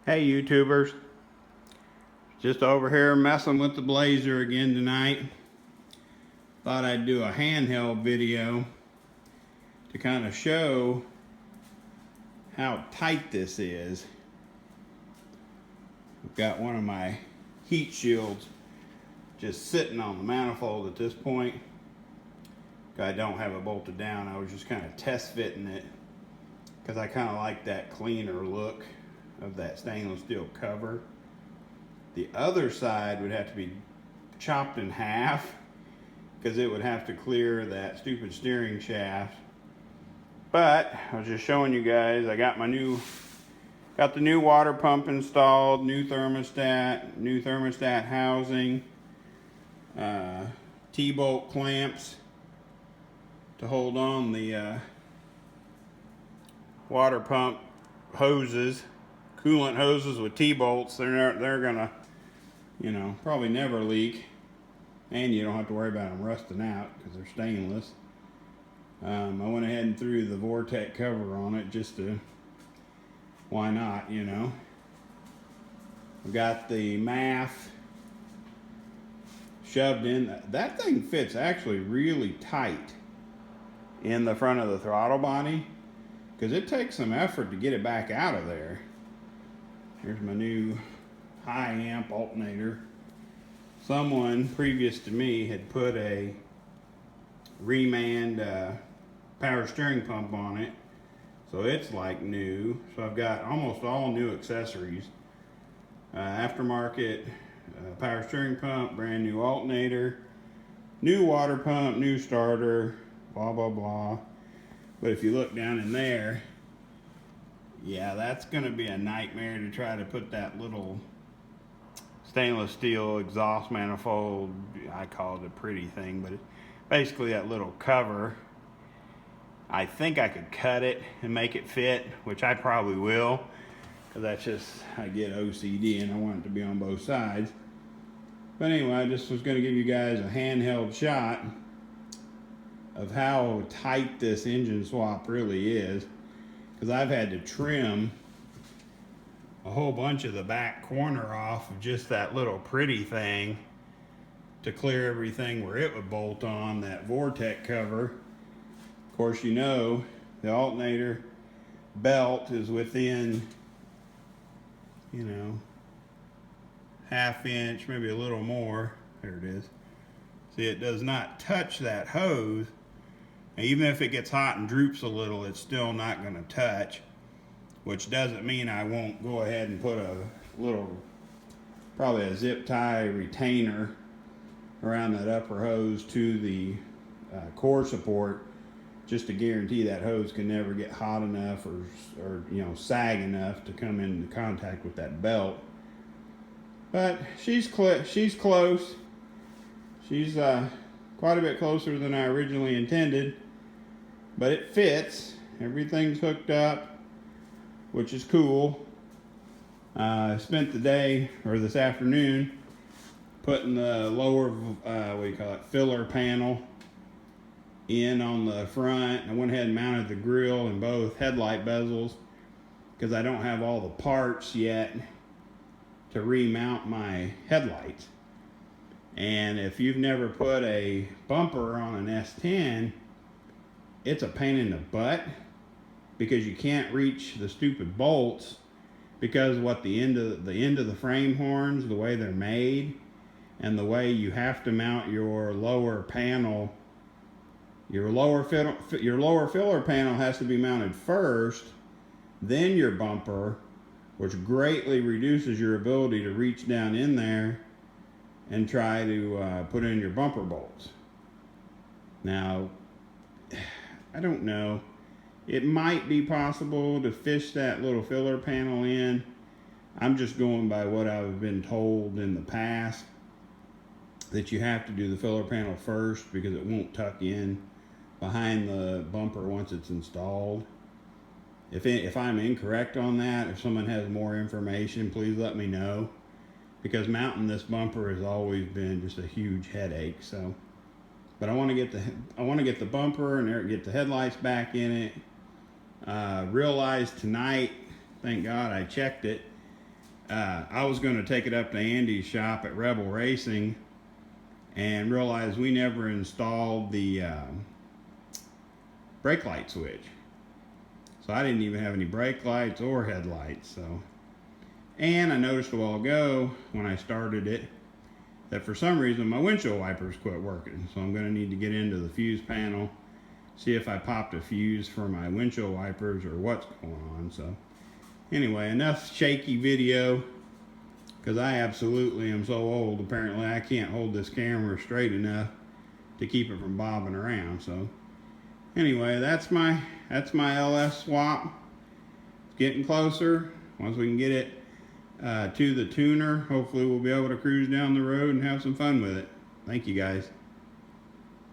Hey YouTubers, just over here messing with the Blazer again tonight. Thought I'd do a handheld video to kind of show how tight this is. I've got one of my heat shields just sitting on the manifold at this point. I don't have it bolted down. I was just kind of test fitting it because I kind of like that cleaner look of that stainless steel cover. The other side would have to be chopped in half because it would have to clear that stupid steering shaft. But I was just showing you guys, I got the new water pump installed, new thermostat housing, T-bolt clamps to hold on the water pump hoses, coolant hoses with T-bolts. They're gonna, probably never leak, and you don't have to worry about them rusting out because they're stainless. I went ahead and threw the Vortex cover on it just to, why not, I've got the MAF shoved in. That thing fits actually really tight in the front of the throttle body because it takes some effort to get it back out of there. Here's my new high amp alternator. Someone previous to me had put a Remand power steering pump on it, so it's like new. So I've got almost all new accessories, aftermarket power steering pump, brand new alternator, new water pump, new starter, blah blah blah. But if you look down in there, yeah, that's going to be a nightmare to try to put that little stainless steel exhaust manifold, I call it a pretty thing, but basically that little cover. I think I could cut it and make it fit, which I probably will, because that's just, I get OCD and I want it to be on both sides. But anyway, I just was going to give you guys a handheld shot of how tight this engine swap really is, because I've had to trim a whole bunch of the back corner off of just that little pretty thing to clear everything where it would bolt on that Vortex cover. Of course, the alternator belt is within, half inch, maybe a little more. There it is. See, it does not touch that hose. Even if it gets hot and droops a little, it's still not going to touch, which doesn't mean I won't go ahead and put a little, probably a zip tie retainer around that upper hose to the core support, just to guarantee that hose can never get hot enough or sag enough to come into contact with that belt. But she's close. She's quite a bit closer than I originally intended, but it fits. Everything's hooked up, which is cool. I spent the day, or this afternoon, putting the lower, filler panel in on the front. I went ahead and mounted the grill and both headlight bezels because I don't have all the parts yet to remount my headlights. And if you've never put a bumper on an S10, it's a pain in the butt because you can't reach the stupid bolts because the end of the frame horns, the way they're made, and the way you have to mount your lower panel. Your lower filler panel has to be mounted first, then your bumper, which greatly reduces your ability to reach down in there and try to put in your bumper bolts. Now, I don't know. It might be possible to fish that little filler panel in. I'm just going by what I've been told in the past, that you have to do the filler panel first because it won't tuck in behind the bumper once it's installed. If I'm incorrect on that, if someone has more information, please let me know, because mounting this bumper has always been just a huge headache. So, but I want to get the bumper and get the headlights back in it. Realized tonight, thank God I checked it, I was going to take it up to Andy's shop at Rebel Racing and realized we never installed the brake light switch. So I didn't even have any brake lights or headlights. So, and I noticed a while ago when I started it that for some reason my windshield wipers quit working. So I'm going to need to get into the fuse panel, see if I popped a fuse for my windshield wipers or what's going on. So anyway, enough shaky video, because I absolutely am so old. Apparently I can't hold this camera straight enough to keep it from bobbing around. So anyway, that's my LS swap. It's getting closer. Once we can get it to the tuner, hopefully we'll be able to cruise down the road and have some fun with it. Thank you guys.